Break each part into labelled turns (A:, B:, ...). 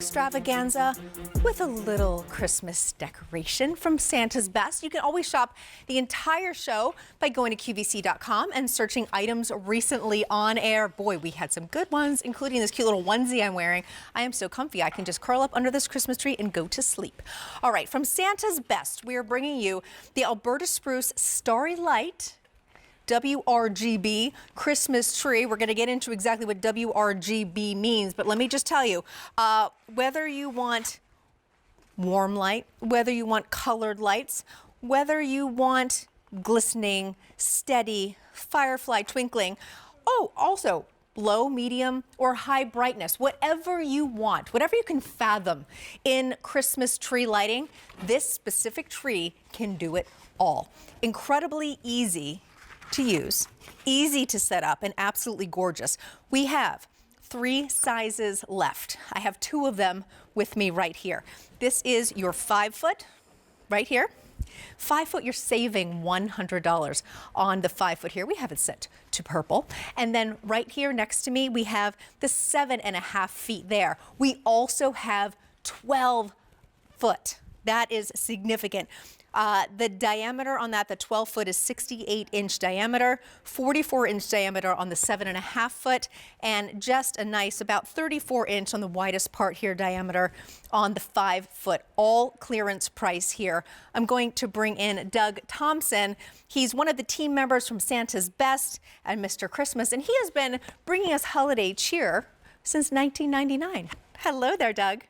A: extravaganza with a little Christmas decoration from Santa's Best. You can always shop the entire show by going to QVC.com and searching items recently on air. Boy, we had some good ones, including this cute little onesie I'm wearing. I am so comfy, I can just curl up under this Christmas tree and go to sleep. All right, from Santa's Best, we are bringing you the Alberta Spruce Starry Light WRGB Christmas tree. We're going to get into exactly what WRGB means, but let me just tell you, whether you want warm light, whether you want colored lights, whether you want glistening, steady, firefly twinkling, also low, medium, or high brightness, whatever you want, whatever you can fathom in Christmas tree lighting, this specific tree can do it all. Incredibly easy to use, easy to set up, and absolutely gorgeous. We have 3 sizes left. I have 2 of them with me right here. This is your 5 foot right here. 5 foot, you're saving $100 on the 5 foot here. We have it set to purple. And then right here next to me, we have the 7.5 feet there. We also have 12 foot. That is significant. The diameter on that, the 12 foot, is 68-inch diameter, 44-inch diameter on the 7.5 foot, and just a nice about 34-inch on the widest part here diameter on the 5 foot. All clearance price here. I'm going to bring in Doug Thompson. He's one of the team members from Santa's Best and Mr. Christmas, and he has been bringing us holiday cheer since 1999. Hello there, Doug.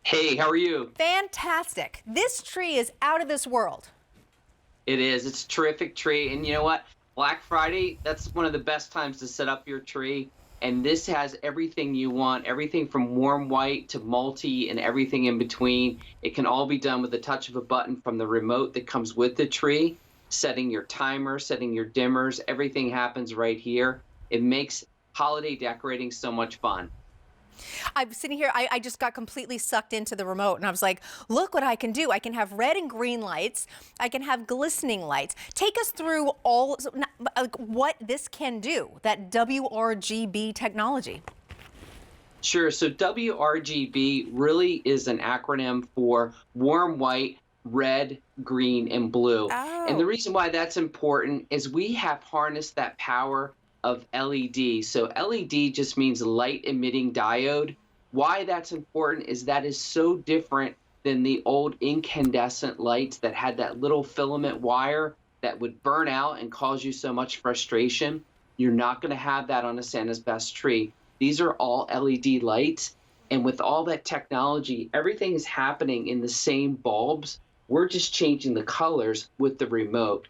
B: Hey, how are you?
A: Fantastic. This tree is out of this world.
B: It is. It's a terrific tree. And you know what? Black Friday, that's one of the best times to set up your tree. And this has everything you want, everything from warm white to multi and everything in between. It can all be done with the touch of a button from the remote that comes with the tree. Setting your timer, setting your dimmers, everything happens right here. It makes holiday decorating so much fun.
A: I'm sitting here, I just got completely sucked into the remote, and I was like, look what I can do. I can have red and green lights. I can have glistening lights. Take us through what this can do, that WRGB technology.
B: Sure. So WRGB really is an acronym for warm white, red, green, and blue.
A: Oh.
B: And the reason why that's important is we have harnessed that power of LED. So LED just means light emitting diode. Why that's important is that is so different than the old incandescent lights that had that little filament wire that would burn out and cause you so much frustration. You're not going to have that on a Santa's Best tree. These are all LED lights, and with all that technology, everything is happening in the same bulbs. We're just changing the colors with the remote.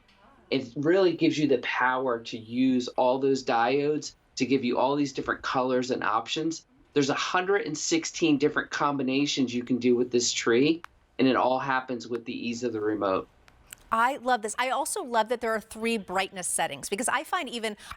B: It really gives you the power to use all those diodes to give you all these different colors and options. There's 116 different combinations you can do with this tree, and it all happens with the ease of the remote.
A: I love this. I also love that there are 3 brightness settings, because I find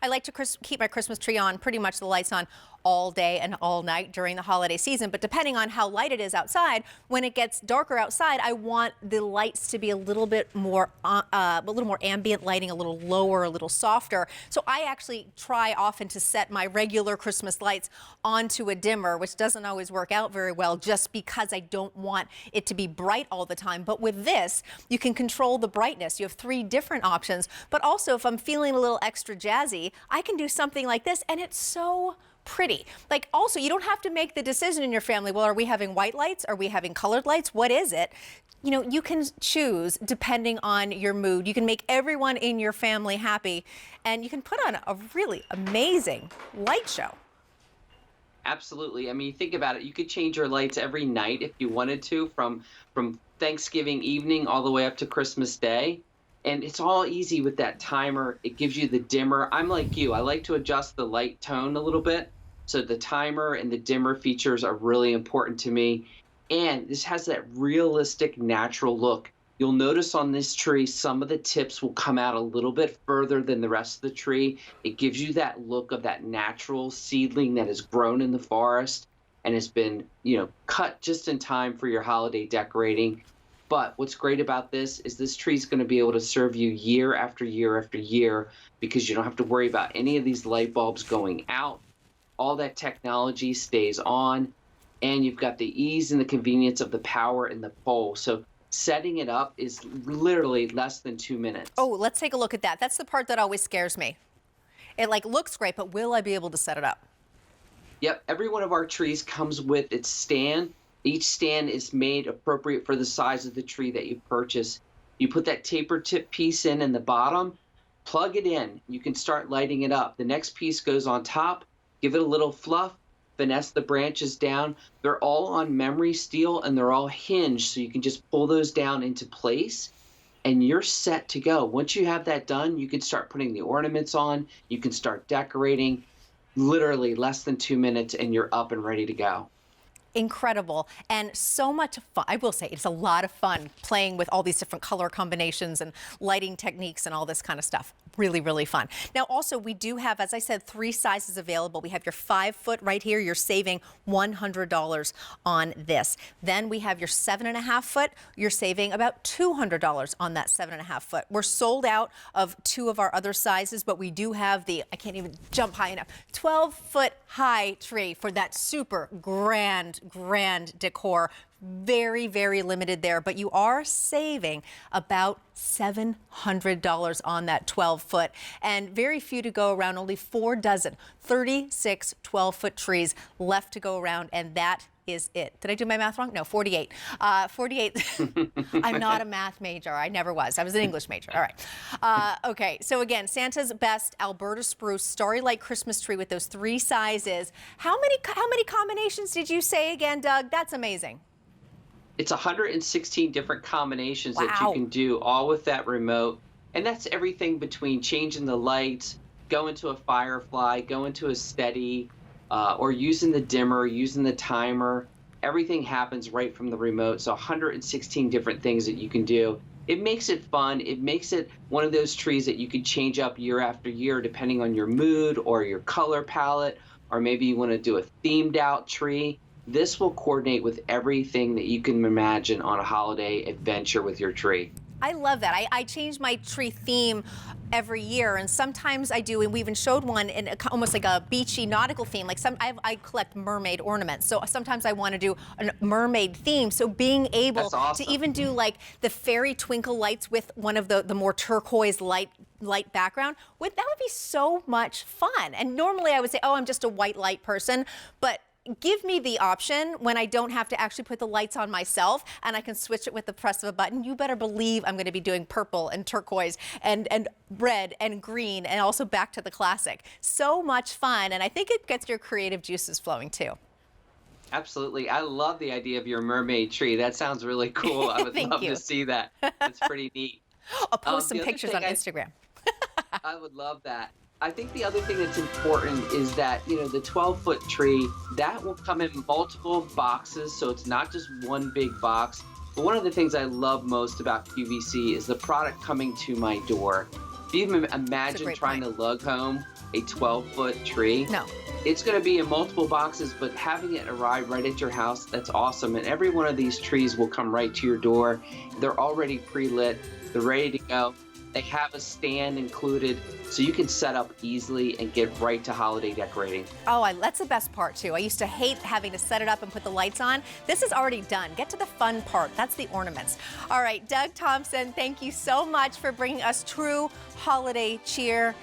A: I like to keep my Christmas tree on, pretty much the lights on all day and all night during the holiday season. But depending on how light it is outside, when it gets darker outside, I want the lights to be a little bit more, ambient lighting, a little lower, a little softer. So I actually try often to set my regular Christmas lights onto a dimmer, which doesn't always work out very well, just because I don't want it to be bright all the time. But with this, you can control the brightness. You have 3 different options. But also, if I'm feeling a little extra jazzy, I can do something like this, and it's so pretty. Like, also, you don't have to make the decision in your family, well, are we having white lights? Are we having colored lights? What is it? You know, you can choose depending on your mood. You can make everyone in your family happy, and you can put on a really amazing light show.
B: Absolutely. I mean, think about it. You could change your lights every night if you wanted to, from Thanksgiving evening all the way up to Christmas Day. And it's all easy with that timer. It gives you the dimmer. I'm like you. I like to adjust the light tone a little bit. So the timer and the dimmer features are really important to me. And this has that realistic, natural look. You'll notice on this tree, some of the tips will come out a little bit further than the rest of the tree. It gives you that look of that natural seedling that has grown in the forest and has been, cut just in time for your holiday decorating. But what's great about this is this tree is going to be able to serve you year after year after year, because you don't have to worry about any of these light bulbs going out. All that technology stays on, and you've got the ease and the convenience of the power and the pole. So setting it up is literally less than 2 minutes.
A: Oh, let's take a look at that. That's the part that always scares me. It like looks great, but will I be able to set it up?
B: Yep, every one of our trees comes with its stand. Each stand is made appropriate for the size of the tree that you purchase. You put that taper tip piece in the bottom, plug it in. You can start lighting it up. The next piece goes on top, give it a little fluff, finesse the branches down. They're all on memory steel and they're all hinged, so you can just pull those down into place and you're set to go. Once you have that done, you can start putting the ornaments on, you can start decorating. Literally less than 2 minutes and you're up and ready to go.
A: Incredible and so much fun. I will say it's a lot of fun playing with all these different color combinations and lighting techniques and all this kind of stuff. Really, really fun. Now, also, we do have, as I said, 3 sizes available. We have your 5-foot right here. You're saving $100 on this. Then we have your 7.5-foot. You're saving about $200 on that 7.5-foot. We're sold out of 2 of our other sizes, but we do have the, I can't even jump high enough, 12-foot high tree for that super grand decor. Very, very limited there, but you are saving about $700 on that 12-foot, and very few to go around, only 4 dozen, 36 12-foot trees left to go around, and that is it. Did I do my math wrong? No, 48. 48. I'm not a math major. I never was. I was an English major. All right. Okay. So again, Santa's Best Alberta Spruce Starry Light Christmas tree with those 3 sizes. How many combinations did you say again, Doug? That's amazing.
B: It's 116 different combinations that
A: Wow.
B: you can do, all with that remote. And that's everything between changing the lights, going to a firefly, going to a steady, or using the dimmer, using the timer. Everything happens right from the remote. So 116 different things that you can do. It makes it fun. It makes it one of those trees that you can change up year after year depending on your mood or your color palette, or maybe you want to do a themed out tree. This will coordinate with everything that you can imagine on a holiday adventure with your tree.
A: I love that. I change my tree theme every year, and sometimes I do, and we even showed one in almost like a beachy nautical theme. Like I collect mermaid ornaments, so sometimes I want to do a mermaid theme. So being able
B: awesome.
A: to even do like the fairy twinkle lights with one of the more turquoise light background, that would be so much fun. And normally I would say, oh, I'm just a white light person, but give me the option when I don't have to actually put the lights on myself and I can switch it with the press of a button. You better believe I'm going to be doing purple and turquoise and red and green, and also back to the classic. So much fun, and I think it gets your creative juices flowing too.
B: Absolutely. I love the idea of your mermaid tree. That sounds really cool. I would love to see that. It's pretty neat.
A: I'll post some
B: the other
A: pictures
B: thing
A: on Instagram.
B: I would love that. I think the other thing that's important is that, the 12-foot tree, that will come in multiple boxes, so it's not just one big box. But one of the things I love most about QVC is the product coming to my door. If you even imagine trying to lug home a 12-foot tree,
A: No.
B: it's going to be in multiple boxes, but having it arrive right at your house, that's awesome. And every one of these trees will come right to your door. They're already pre-lit. They're ready to go. They have a stand included, so you can set up easily and get right to holiday decorating.
A: Oh, that's the best part too. I used to hate having to set it up and put the lights on. This is already done. Get to the fun part. That's the ornaments. All right, Doug Thompson, thank you so much for bringing us true holiday cheer.